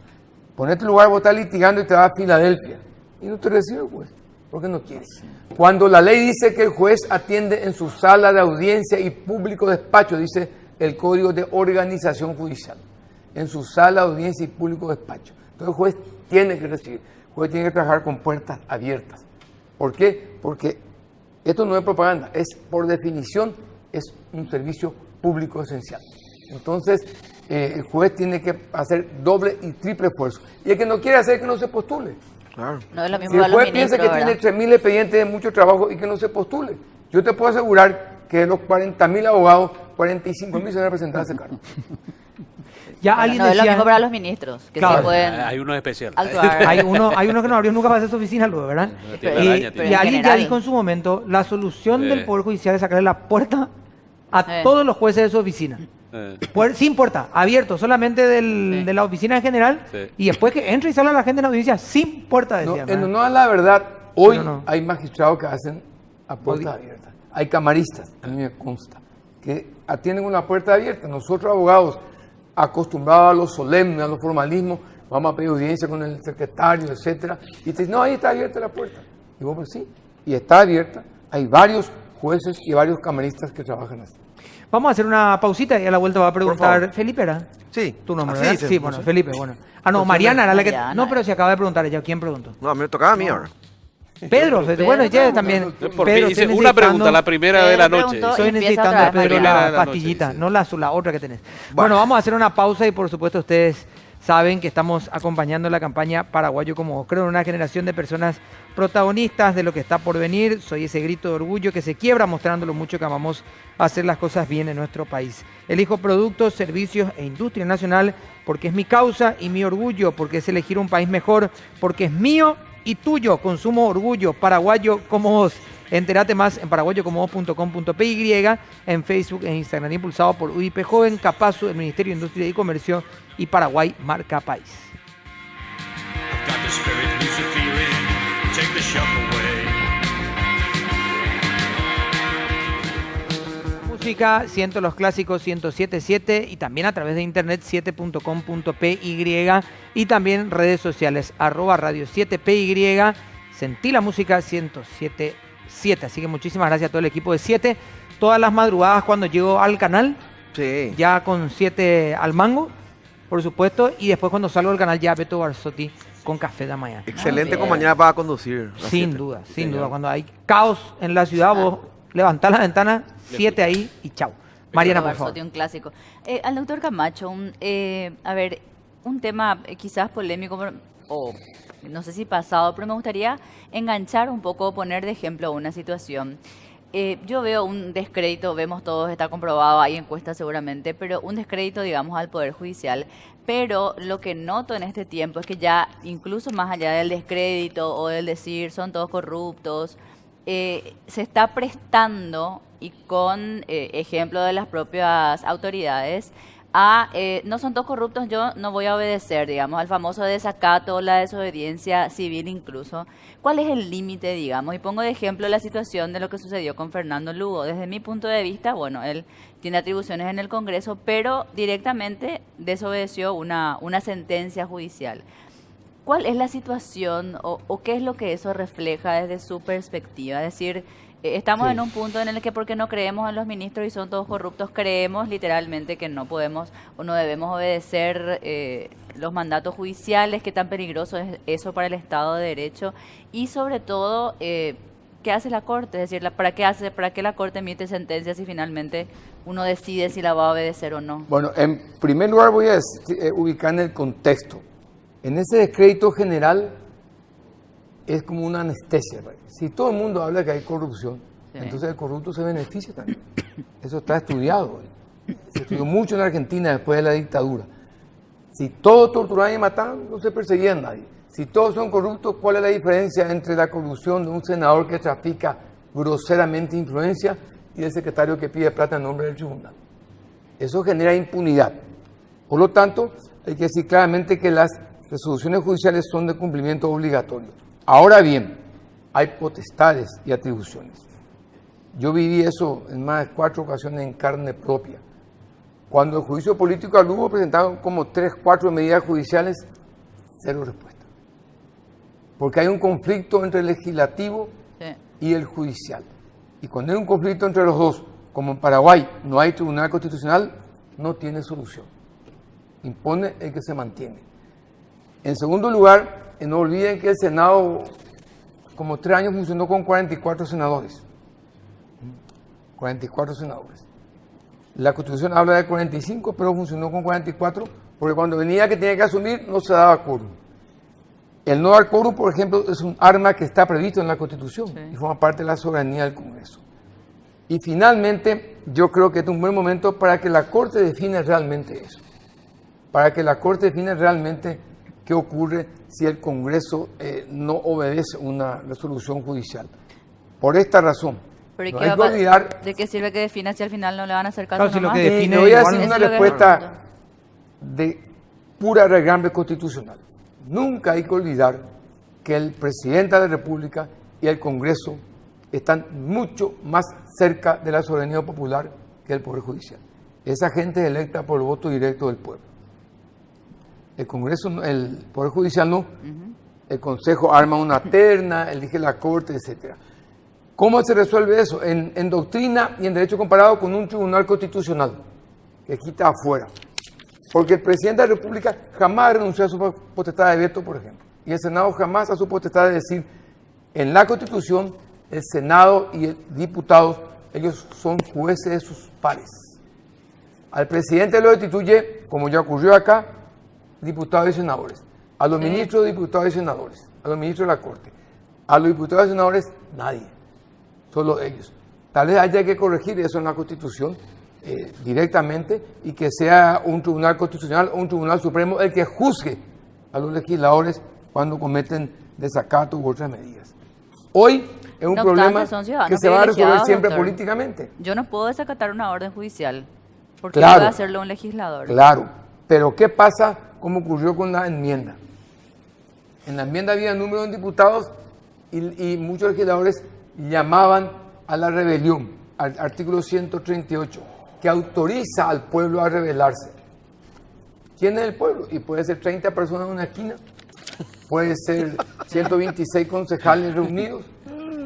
Ponete en lugar, vos estás litigando y te vas a Filadelfia y no te recibe el juez, porque no quieres. Cuando la ley dice que el juez atiende en su sala de audiencia y público despacho, dice el Código de Organización Judicial, en su sala de audiencia y público despacho. Entonces el juez tiene que recibir, el juez tiene que trabajar con puertas abiertas. ¿Por qué? Porque esto no es propaganda, es por definición, es un servicio público esencial. Entonces, el juez tiene que hacer doble y triple esfuerzo. Y el que no quiere hacer, que no se postule. Claro. No es lo mismo Si el para los juez piensa que ministros, tiene 3.000 expedientes de mucho trabajo y que no se postule, yo te puedo asegurar que de los 40.000 abogados, 45.000 se van a presentar a ese cargo. Ya ¿verdad? alguien No es lo decía, mismo para los ministros, que Claro. se pueden Hay uno especial. actuar. hay uno que no abrió nunca para hacer su oficina, luego, ¿verdad? Tiene Pero- araña, Y tiene. en alguien ya general. dijo en su momento, la solución del Poder Judicial es sacarle la puerta a Eh. todos los jueces de su oficina. Sin puerta, abierto, solamente Sí. de la oficina en general. Sí. Y después que entre y salga la gente en la audiencia, sin puerta, No, decían. en ¿verdad? honor a la verdad, hoy No. hay magistrados que hacen a puerta Hoy- abierta. Hay camaristas, a mí me consta, que atienden una puerta abierta. Nosotros, abogados, acostumbrados a lo solemne, a los formalismos, vamos a pedir audiencia con el secretario, etcétera, y te dicen, no, ahí está abierta la puerta. Y vos, pues sí, y está abierta. Hay varios jueces y varios camaristas que trabajan así. Vamos a hacer una pausita y a la vuelta va a preguntar favor. Felipe, ¿era? Sí. Tu nombre, Así ¿verdad? dice, Sí, no bueno, sé. Felipe, bueno. Ah, no, Pues Mariana era la que... Mariana. No, pero se acaba de preguntar ella. ¿Quién preguntó? No, a mí me tocaba a mí ahora. Pedro, bueno, ella también. Por Pedro, fin hice estoy una pregunta, necesitando- la primera de la noche. Preguntó- Estoy Empieza necesitando otra a vez, Pedro Mariana. la Primera de la pastillita, noche, sí. no la otra que tenés. Bueno, vamos a hacer una pausa y por supuesto ustedes saben que estamos acompañando la campaña Paraguayo como vos. Creo en una generación de personas protagonistas de lo que está por venir. Soy ese grito de orgullo que se quiebra mostrando lo mucho que amamos hacer las cosas bien en nuestro país. Elijo productos, servicios e industria nacional porque es mi causa y mi orgullo, porque es elegir un país mejor, porque es mío y tuyo. Consumo orgullo paraguayo como vos. Entérate más en paraguayocomovos.com.py, en Facebook e Instagram, impulsado por UIP Joven, Capazu, el Ministerio de Industria y Comercio y Paraguay Marca País. Got the spirit, lose the feeling, take the shock away. Música, siento los clásicos 107.7 y también a través de internet 7.com.py y también redes sociales @radio 7py. Sentí la música 107.7. Así que muchísimas gracias a todo el equipo de 7. Todas las madrugadas cuando llego al canal, Sí. ya con 7 al mango, por supuesto, y después cuando salgo del canal ya Beto Barzotti con Café de Mañana. Excelente bien. compañera para conducir. las Sin 7. duda, Sí, sin duda. ya. Cuando hay caos en la ciudad, vos levantás la ventana, 7 ahí y chau. Mariana, por favor. Barzotti, un clásico. Al doctor Camacho, a ver, un tema quizás polémico o no sé si pasado, pero me gustaría enganchar un poco, poner de ejemplo una situación. Yo veo un descrédito, vemos todos, está comprobado, hay encuestas seguramente, pero un descrédito, digamos, al Poder Judicial. Pero lo que noto en este tiempo es que ya, incluso más allá del descrédito o del decir son todos corruptos, se está prestando, y con ejemplo de las propias autoridades, a no son todos corruptos, yo no voy a obedecer, digamos, al famoso desacato, la desobediencia civil incluso. ¿Cuál es el límite, digamos? Y pongo de ejemplo la situación de lo que sucedió con Fernando Lugo. Desde mi punto de vista, bueno, él tiene atribuciones en el Congreso, pero directamente desobedeció una sentencia judicial. ¿Cuál es la situación o qué es lo que eso refleja desde su perspectiva? Es decir, estamos Sí. en un punto en el que porque no creemos en los ministros y son todos corruptos, creemos literalmente que no podemos o no debemos obedecer los mandatos judiciales, qué tan peligroso es eso para el Estado de Derecho y sobre todo, ¿qué hace la Corte? Es decir, ¿para qué la Corte emite sentencias si finalmente uno decide si la va a obedecer o no? Bueno, en primer lugar voy a ubicar en el contexto. En ese descrédito general es como una anestesia. ¿Verdad? Si todo el mundo habla que hay corrupción, Sí. entonces el corrupto se beneficia también. Eso está estudiado. Se estudió mucho en Argentina después de la dictadura. Si todos torturaban y mataban, no se perseguía a nadie. Si todos son corruptos, ¿cuál es la diferencia entre la corrupción de un senador que trafica groseramente influencia y del secretario que pide plata en nombre del tribunal? Eso genera impunidad. Por lo tanto, hay que decir claramente que las resoluciones judiciales son de cumplimiento obligatorio. Ahora bien, hay potestades y atribuciones. Yo viví eso en más de 4 ocasiones en carne propia. Cuando el juicio político a Lugo presentaron como 3, 4 medidas judiciales, 0 respuesta. Porque hay un conflicto entre el legislativo Sí. y el judicial. Y cuando hay un conflicto entre los dos, como en Paraguay no hay tribunal constitucional, no tiene solución. Impone el que se mantiene. En segundo lugar, no olviden que el Senado, como 3 años, funcionó con 44 senadores. 44 senadores. La Constitución habla de 45, pero funcionó con 44, porque cuando venía que tenía que asumir, no se daba quórum. El no dar quórum, por ejemplo, es un arma que está previsto en la Constitución Sí. y forma parte de la soberanía del Congreso. Y finalmente, yo creo que es un buen momento para que la Corte define realmente eso. Para que la Corte define realmente qué ocurre si el Congreso no obedece una resolución judicial. Por esta razón, Pero ¿y No qué hay va que a olvidar. ¿de qué sirve que defina si al final no le van a hacer caso Claro, si lo nomás? que define Le voy a igual- decir Eso una es lo que respuesta pregunto. de pura regambre constitucional. Nunca hay que olvidar que el presidente de la República y el Congreso están mucho más cerca de la soberanía popular que el Poder Judicial. Esa gente es electa por el voto directo del pueblo. El Congreso, el Poder Judicial no. El Consejo arma una terna, elige la Corte, etcétera. ¿Cómo se resuelve eso? En doctrina y en derecho comparado con un tribunal constitucional que quita afuera. Porque el presidente de la República jamás renunció a su potestad de veto, por ejemplo. Y el Senado jamás a su potestad de decir, en la Constitución, el Senado y el diputados, ellos son jueces de sus pares. Al presidente lo destituye, como ya ocurrió acá, diputados y senadores. A los ministros, diputados y senadores. A los ministros de la Corte. A los diputados y senadores, nadie. Solo ellos. Tal vez haya que corregir eso en la Constitución directamente y que sea un tribunal constitucional o un tribunal supremo el que juzgue a los legisladores cuando cometen desacato u otras medidas. Hoy es un No problema obstante, son ciudadanos que se va a resolver privilegiados, siempre doctor. políticamente. Yo no puedo desacatar una orden judicial. Porque Claro. puede hacerlo un legislador. Claro, pero ¿qué pasa como ocurrió con la enmienda? En la enmienda había número de diputados y muchos legisladores llamaban a la rebelión, al artículo 138, que autoriza al pueblo a rebelarse. ¿Quién es el pueblo? Y puede ser 30 personas en una esquina, puede ser 126 concejales reunidos,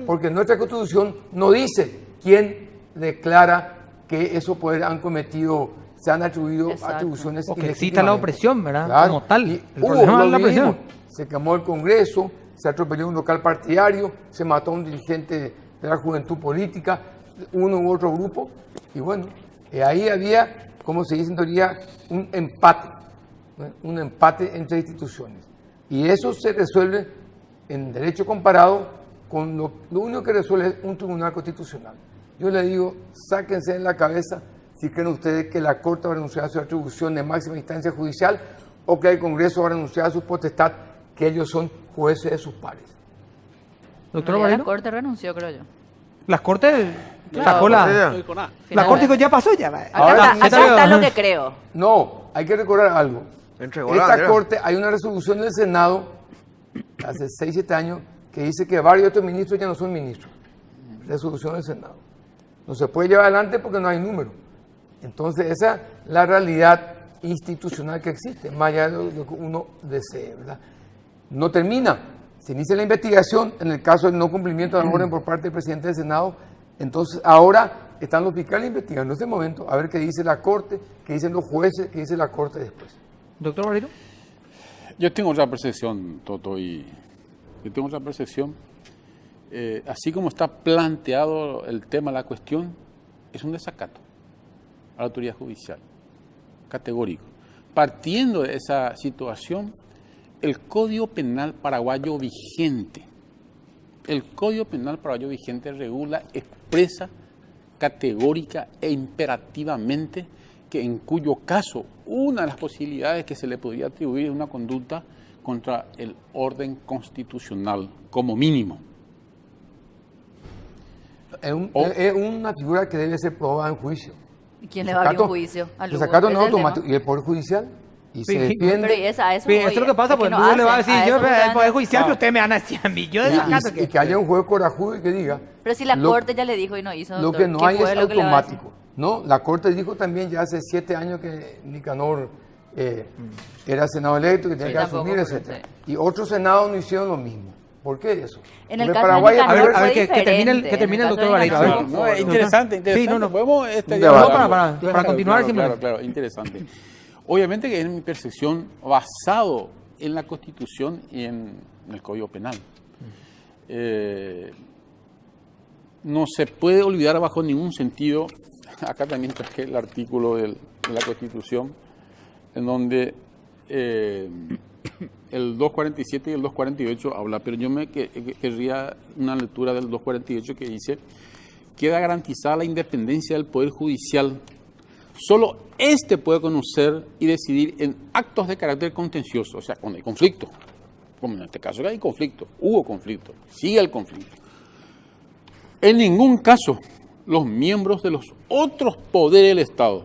porque nuestra Constitución no dice quién declara que esos poderes han cometido, se han atribuido Exacto. atribuciones O que exista ilegítimamente. la opresión, ¿verdad? Claro. Como tal. Y El hubo, problema lo es la vivimos. presión. Se quemó el Congreso, se atropelló un local partidario, se mató a un dirigente de la juventud política, uno u otro grupo, y bueno, ahí había, como se dice en teoría, un empate entre instituciones. Y eso se resuelve en derecho comparado con lo único que resuelve es un tribunal constitucional. Yo le digo, sáquense en la cabeza si creen ustedes que la Corte va a renunciar a su atribución de máxima instancia judicial o que el Congreso va a renunciar a su potestad, que ellos son jueces de sus pares. Doctor Ya la Barreiro, Corte renunció, creo yo. las Cortes Claro, sacó la... ya. Estoy con A. La Corte dijo, ya pasó, ya va. Ahora, Acá está lo que creo. No, hay que recordar algo. Entregó la Esta bandera. Corte, hay una resolución del Senado hace 6, 7 años que dice que varios de estos ministros ya no son ministros. Resolución del Senado. No se puede llevar adelante porque no hay número. Entonces, esa es la realidad institucional que existe, más allá de lo que uno desee, ¿verdad? No termina. Se inicia la investigación en el caso del no cumplimiento de la orden por parte del presidente del Senado. Entonces, ahora están los fiscales investigando en este momento a ver qué dice la Corte, qué dicen los jueces, qué dice la Corte después. Doctor Barreiro. Yo tengo otra percepción, Toto, y yo tengo otra percepción. Así como está planteado el tema, la cuestión, es un desacato a la autoridad judicial, categórico. Partiendo de esa situación, el Código Penal paraguayo vigente, regula expresa, categórica e imperativamente que en cuyo caso una de las posibilidades que se le podría atribuir es una conducta contra el orden constitucional, como mínimo. Es una figura que debe ser probada en juicio. ¿Y quién le va a abrir un juicio? El desacato no es automático. ¿Y el Poder Judicial? Y se Sí, defiende. Pero y a eso Sí, voy, eso es lo que pasa, es pues no luego le va a hacen, decir, yo eso el van- Poder Judicial, pero ustedes me van a decir a mí, yo y- desacato y que... que haya un juez corajudo y que diga. Pero si la lo- Corte ya le dijo y no hizo, Lo doctor, que no ¿qué hay fue es lo que le va a decir? automático. No, la Corte dijo también ya hace 7 años que Nicanor era senado electo, que tenía Sí, que tampoco, asumir, pero etc. Y otros senados no hicieron lo mismo. ¿Por qué eso? En el Porque caso de Paraguay Nicanor A ver, fue que termine el diferente. que termine el En doctor caso de Barreiro. A ver. Nicanor No, es fue- interesante, interesante. Sí, no, no. Podemos Un dialogar. debate. para continuar, claro, simplemente. claro, interesante. Obviamente que es mi percepción basado en la Constitución y en el Código Penal. No se puede olvidar bajo ningún sentido, acá también traje el artículo de la Constitución, en donde el 247 y el 248 habla, pero yo querría una lectura del 248 que dice: queda garantizada la independencia del Poder Judicial. Solo este puede conocer y decidir en actos de carácter contencioso, o sea, cuando hay conflicto. Como en este caso que hay conflicto, hubo conflicto, sigue el conflicto. En ningún caso los miembros de los otros poderes del Estado,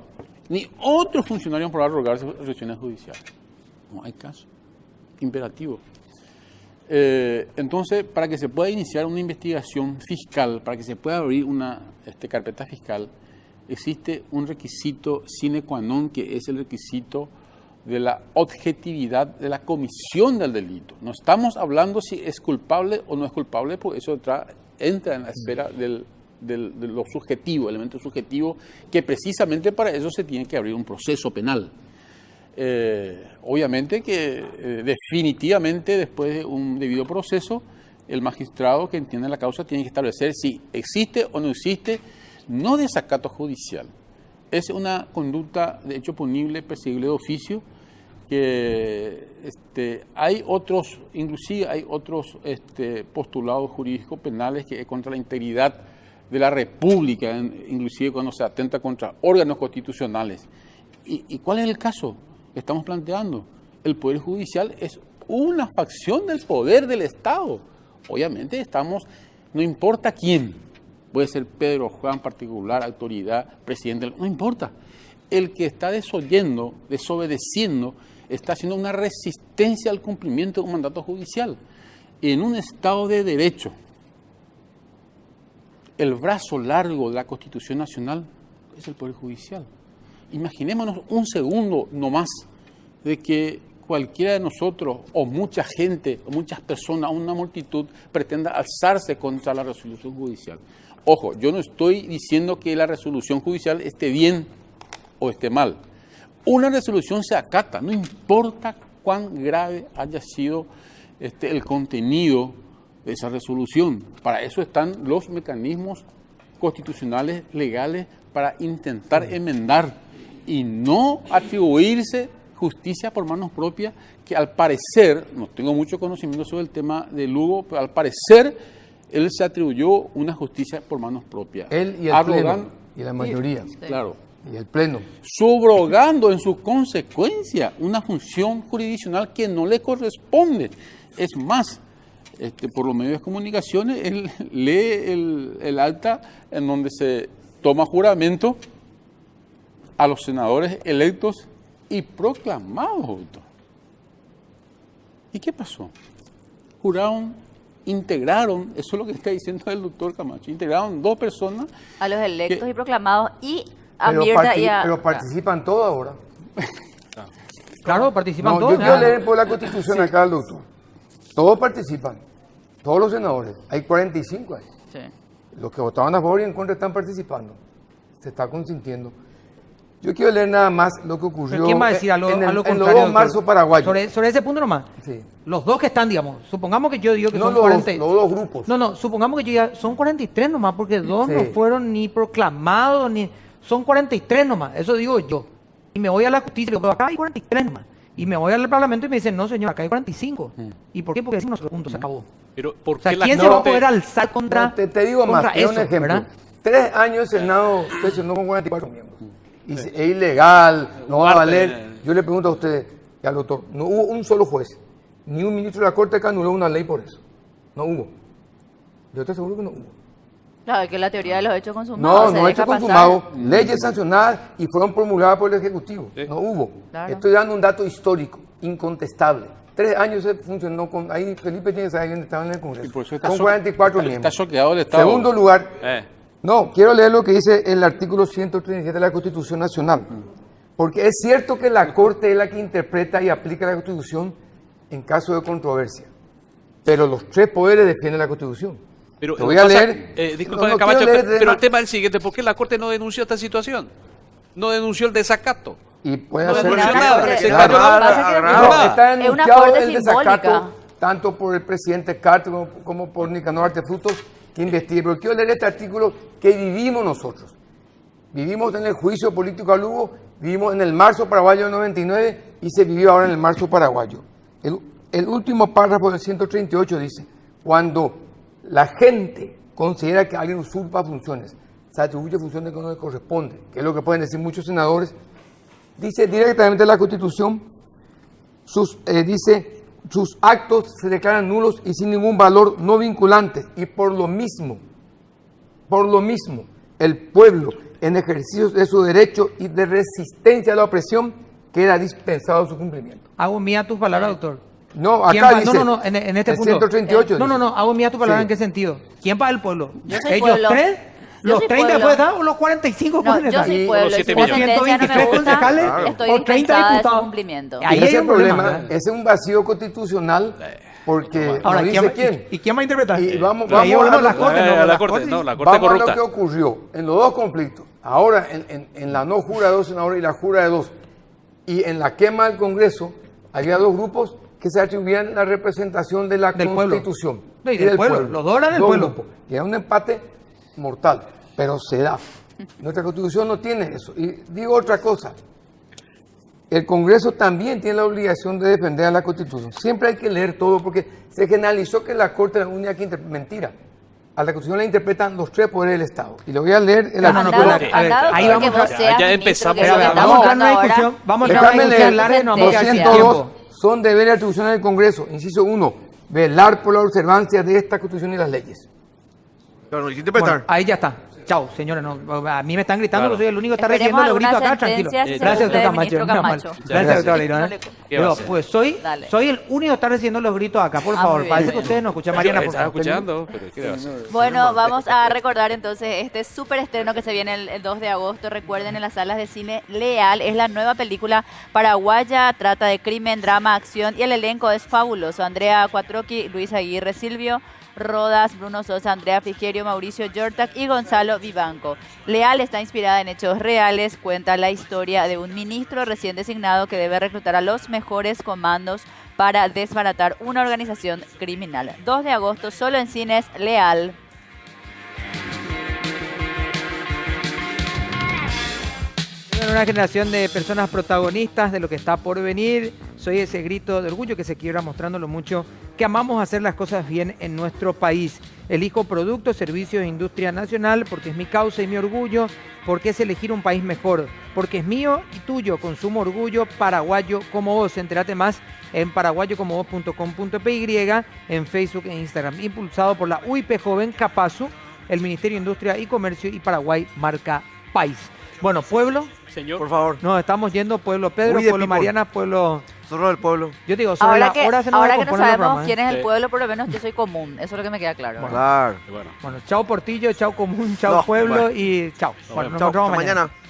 ni otros funcionarios podrán arrogarse resoluciones judiciales. No hay caso. Imperativo. Entonces, para que se pueda iniciar una investigación fiscal, para que se pueda abrir una carpeta fiscal, existe un requisito sine qua non, que es el requisito de la objetividad de la comisión del delito. No estamos hablando si es culpable o no es culpable, porque eso entra en la esfera de lo subjetivo, elemento subjetivo, que precisamente para eso se tiene que abrir un proceso penal. Obviamente que definitivamente después de un debido proceso, el magistrado que entiende la causa tiene que establecer si existe o no existe, no desacato judicial. Es una conducta de hecho punible, perseguible de oficio, que hay otros, inclusive hay otros postulados jurídicos penales que es contra la integridad de la República, inclusive cuando se atenta contra órganos constitucionales. ¿Y cuál es el caso que estamos planteando? El Poder Judicial es una facción del poder del Estado. Obviamente no importa quién, puede ser Pedro, Juan, particular, autoridad, presidente, no importa. El que está desobedeciendo, está haciendo una resistencia al cumplimiento de un mandato judicial. En un Estado de Derecho, el brazo largo de la Constitución Nacional es el Poder Judicial. Imaginémonos un segundo nomás de que cualquiera de nosotros, o mucha gente, o muchas personas, una multitud, pretenda alzarse contra la resolución judicial. Ojo, yo no estoy diciendo que la resolución judicial esté bien o esté mal. Una resolución se acata, no importa cuán grave haya sido el contenido de esa resolución. Para eso están los mecanismos constitucionales, legales, para intentar enmendar y no atribuirse justicia por manos propias, que al parecer, no tengo mucho conocimiento sobre el tema de Lugo, pero al parecer él se atribuyó una justicia por manos propias. Él y el Pleno, y la mayoría. Claro. Y el Pleno. Subrogando en su consecuencia una función jurisdiccional que no le corresponde. Es más, por los medios de comunicaciones, él lee el acta en donde se toma juramento a los senadores electos y proclamados, doctor. ¿Y qué pasó? Integraron, eso es lo que está diciendo el doctor Camacho, integraron 2 personas. A los electos que, y proclamados y a Mirta y a... Pero participan todos ahora. Claro, participan No, todos. yo quiero leer por la Constitución acá al doctor. Todos participan, todos los senadores. Hay 45 ahí. Sí. Los que votaban a favor y en contra están participando. Se está consintiendo. Yo quiero leer nada más lo que ocurrió ¿Pero quién va a decir a lo en contrario? los 2 doctor? marzo paraguayos. Sobre ese punto nomás. Sí. Los dos que están, digamos, supongamos que yo digo que No son los 40. los 2 grupos. No, supongamos que yo ya son 43 nomás, porque 2 Sí. no fueron ni proclamados, ni son 43 nomás, eso digo yo. Y me voy a la justicia y digo, pero acá hay 43 nomás. Y me voy al Parlamento y me dicen, no señor, acá hay 45. ¿Y por qué? Porque así no se punto, se acabó. Pero ¿por O sea, qué la ¿quién se va a Corte- poder alzar contra, No, te digo más, contra te doy un eso, ejemplo. ¿verdad? 3 años el Senado sesionó con 44 miembros. Y es ilegal, no va a valer. Yo le pregunto a usted y al doctor, no hubo un solo juez, ni un ministro de la Corte que anuló una ley por eso. No hubo. Yo estoy seguro que no hubo. Claro, que la teoría de los hechos consumados No, se no deja hecho pasar. consumado, leyes sancionadas y fueron promulgadas por el Ejecutivo. Sí. No hubo. Claro. Estoy dando un dato histórico, incontestable. 3 años se funcionó con... Ahí Felipe tiene que saber quién estaba en el Congreso. Y por eso está Con so- 44 está miembros. choqueado el Estado. Segundo lugar, Eh, no, quiero leer lo que dice el artículo 137 de la Constitución Nacional. Porque es cierto que la Corte es la que interpreta y aplica la Constitución en caso de controversia. Pero los 3 poderes defienden la Constitución. pero Te voy a pasa- leer. disculpa, No Camacho, quiero leer pero el tema- tema es el siguiente: ¿por qué la Corte no denunció esta situación? No denunció el desacato. Y puede No hacer... denunció Claro, nada, pero se lo cayó que la pasa es que boca. No, Nada. está es una denunciado corte el desacato simbólica. tanto por el presidente Carter como por Nicanor Artefrutos, que investigue. Pero quiero leer este artículo que vivimos nosotros. Vivimos en el juicio político a Lugo, vivimos en el marzo paraguayo del 99 y se vivió ahora en el marzo paraguayo. El último párrafo del 138 dice, cuando la gente considera que alguien usurpa funciones, se atribuye funciones que no le corresponden, que es lo que pueden decir muchos senadores, dice directamente la Constitución, dice, sus actos se declaran nulos y sin ningún valor no vinculante, y por lo mismo Por lo mismo, el pueblo, en ejercicio de su derecho y de resistencia a la opresión, queda dispensado su cumplimiento. Hago mía tus palabras, doctor. No, ¿Quién acá va- dice, no, en este el punto. 138 No, dice. hago mía tu palabra. Sí. ¿En qué sentido? ¿Quién paga el pueblo? Yo soy ¿Ellos pueblo. tres? Yo ¿Los soy 30 pueblo. después están o los 45 No, pueden yo estar? soy Y pueblo. los Y si 7 la millones. sentencia no me 123 gusta, concejales estoy o 30 dispensada de su diputados. cumplimiento. Ahí Ese hay un problema. problema es un vacío constitucional porque Ahora, no dice quién. ¿Y quién va a interpretar? Y vamos Ahí a volvemos a lo- la corte. a ¿no? la corte, no, la corte Vamos a lo corrupta. que ocurrió en los dos conflictos. Ahora, en la no jura de dos senadores y la jura de dos. Y en la quema del Congreso, había dos grupos que se atribuían la representación de la Del pueblo. Constitución. No, y del pueblo. Los dos eran del Dos pueblo. grupos. Y era un empate mortal, pero se da. Nuestra Constitución no tiene eso. Y digo otra cosa. El Congreso también tiene la obligación de defender a la Constitución. Siempre hay que leer todo porque se generalizó que la Corte es la única que interpreta. Mentira. A la Constitución la interpretan los tres poderes del Estado. Y le voy a leer el No, no, artículo. pero a ver, ahí vamos que vos a- seas ya ministro, empezamos que es a lo que hablar. estamos Vamos a hablando entrar en una ahora. discusión. Vamos a Déjame entrar en una discusión leer. larga y no vamos a quedar sin 202 tiempo. son deberes y atribuciones del Congreso. Inciso 1. Velar por la observancia de esta Constitución y las leyes. Claro, hay que interpretar. Bueno, ahí ya está. Chao, señores. No, a mí me están gritando, Claro. que soy el único que está Esperemos recibiendo los gritos alguna acá, tranquilo. sentencia si se Gracias, cumple doctor el ministro Camacho. Camacho. Gracias, Gracias. doctor Leirón. No le- ¿Qué va a Pero, hacer? pues soy el único que está recibiendo los gritos acá, por Ah, favor. muy Parece bien. que ustedes no escuchan. Mariana, por Estaba favor. escuchando, pero ¿qué le va a hacer? Bueno, vamos a recordar entonces este súper estreno que se viene el 2 de agosto. Recuerden, en las salas de cine Leal. Es la nueva película paraguaya. Trata de crimen, drama, acción y el elenco es fabuloso. Andrea Cuatroqui, Luis Aguirre, Silvio Rodas, Bruno Sosa, Andrea Frigerio, Mauricio Yortac y Gonzalo Vivanco. Leal está inspirada en hechos reales. Cuenta la historia de un ministro recién designado que debe reclutar a los mejores comandos para desbaratar una organización criminal. 2 de agosto, solo en cines Leal. Una generación de personas protagonistas de lo que está por venir. Soy ese grito de orgullo que se quiebra mostrando lo mucho que amamos hacer las cosas bien en nuestro país. Elijo productos, servicios e industria nacional porque es mi causa y mi orgullo, porque es elegir un país mejor, porque es mío y tuyo. Consumo orgullo paraguayo como vos. Entérate más en paraguayocomovos.com.py, en Facebook e Instagram. Impulsado por la UIP Joven Capazu, el Ministerio de Industria y Comercio y Paraguay Marca País. Bueno, pueblo, Señor. Por favor. nos estamos yendo, pueblo Pedro, Muy de pueblo people. Mariana, pueblo... Zorro del pueblo. Yo digo, sobre Ahora la que, hora se nos ahora que no descompone el sabemos programa, ¿eh? quién es el Sí. pueblo, por lo menos yo soy común. Eso es lo que me queda claro. Claro. Bueno. Bueno, chao Portillo, chao Común, chao No, Pueblo bueno. y chao. Bueno, nos vemos. Chao, encontramos hasta mañana. mañana.